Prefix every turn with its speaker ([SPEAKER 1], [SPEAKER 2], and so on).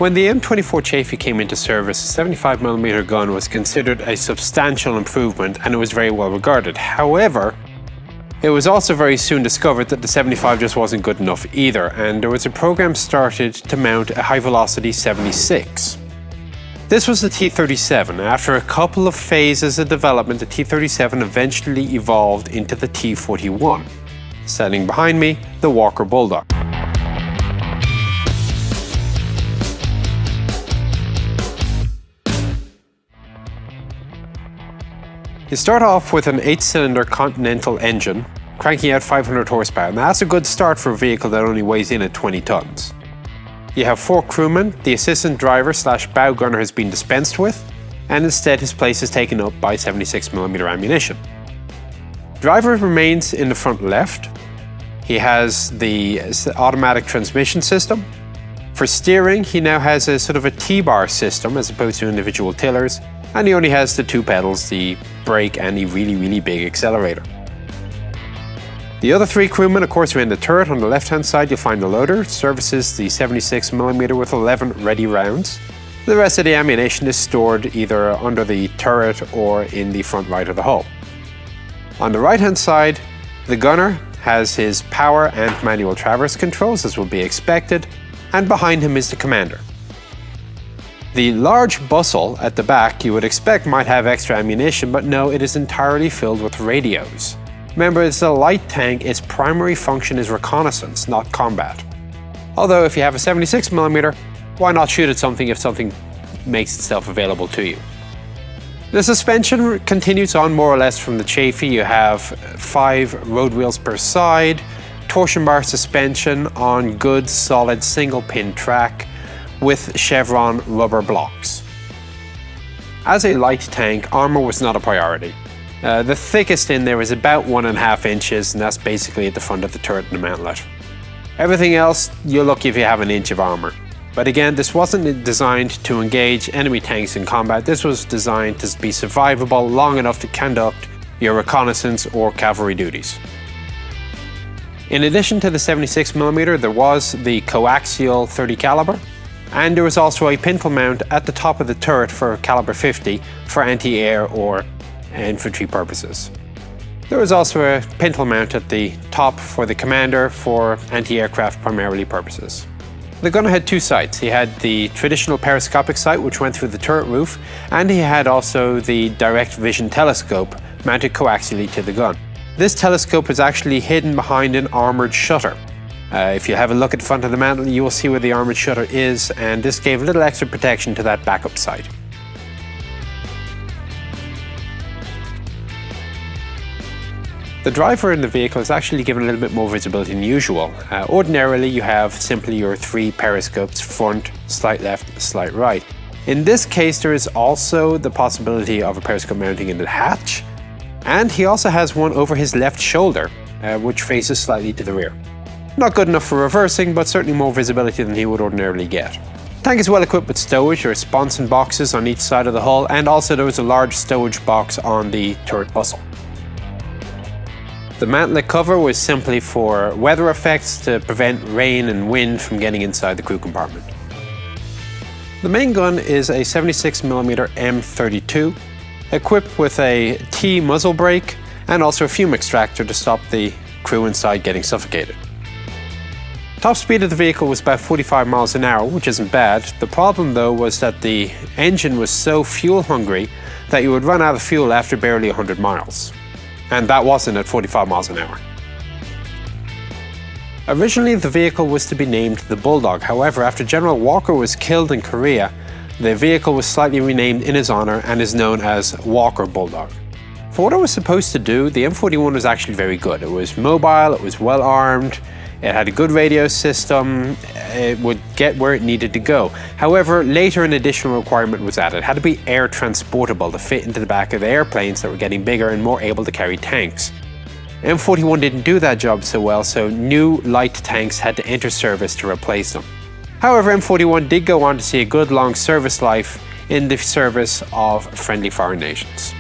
[SPEAKER 1] When the M24 Chaffee came into service, the 75mm gun was considered a substantial improvement and it was very well regarded. However, it was also very soon discovered that the 75 just wasn't good enough either, and there was a program started to mount a high-velocity 76. This was the T-37. After a couple of phases of development, the T-37 eventually evolved into the T-41. Standing behind me, the Walker Bulldog. You start off with an 8-cylinder Continental engine, cranking out 500 horsepower. Now that's a good start for a vehicle that only weighs in at 20 tons. You have 4 crewmen, the assistant driver / bow gunner has been dispensed with, and instead his place is taken up by 76mm ammunition. Driver remains in the front left. He has the automatic transmission system. For steering, he now has a sort of a T-bar system as opposed to individual tillers, and he only has the 2 pedals, the brake and the really big accelerator. The other 3 crewmen, of course, are in the turret. On the left-hand side, you'll find the loader. It services the 76mm with 11 ready rounds. The rest of the ammunition is stored either under the turret or in the front right of the hull. On the right-hand side, the gunner has his power and manual traverse controls, as will be expected, and behind him is the commander. The large bustle at the back you would expect might have extra ammunition, but no, it is entirely filled with radios. Remember, it's a light tank, its primary function is reconnaissance, not combat. Although if you have a 76mm, why not shoot at something if something makes itself available to you? The suspension continues on more or less from the Chaffee. You have 5 road wheels per side, torsion bar suspension on good solid single pin track, with chevron rubber blocks. As a light tank, armor was not a priority. The thickest in there is about 1.5 inches, and that's basically at the front of the turret and the mantlet. Everything else, you're lucky if you have an inch of armor. But again, this wasn't designed to engage enemy tanks in combat. This was designed to be survivable long enough to conduct your reconnaissance or cavalry duties. In addition to the 76mm, there was the coaxial 30 caliber. And there was also a pintle mount at the top of the turret for caliber 50 for anti-air or infantry purposes. There was also a pintle mount at the top for the commander for anti-aircraft primarily purposes. The gunner had 2 sights. He had the traditional periscopic sight which went through the turret roof, and he had also the direct vision telescope mounted coaxially to the gun. This telescope is actually hidden behind an armoured shutter. If you have a look at the front of the mantle, you will see where the armoured shutter is, and this gave a little extra protection to that backup sight. The driver in the vehicle is actually given a little bit more visibility than usual. Ordinarily, you have simply your 3 periscopes, front, slight left, slight right. In this case, there is also the possibility of a periscope mounting in the hatch, and he also has one over his left shoulder, which faces slightly to the rear. Not good enough for reversing, but certainly more visibility than he would ordinarily get. The tank is well equipped with stowage. There are sponson boxes on each side of the hull, and also there was a large stowage box on the turret bustle. The mantlet cover was simply for weather effects to prevent rain and wind from getting inside the crew compartment. The main gun is a 76mm M32, equipped with a T muzzle brake and also a fume extractor to stop the crew inside getting suffocated. Top speed of the vehicle was about 45 miles an hour, which isn't bad. The problem though was that the engine was so fuel hungry that you would run out of fuel after barely 100 miles. And that wasn't at 45 miles an hour. Originally the vehicle was to be named the Bulldog. However, after General Walker was killed in Korea, the vehicle was slightly renamed in his honor and is known as Walker Bulldog. For what it was supposed to do, the M41 was actually very good. It was mobile, it was well armed, it had a good radio system, it would get where it needed to go. However, later an additional requirement was added. It had to be air transportable to fit into the back of the airplanes that were getting bigger and more able to carry tanks. M41 didn't do that job so well, so new light tanks had to enter service to replace them. However, M41 did go on to see a good long service life in the service of friendly foreign nations.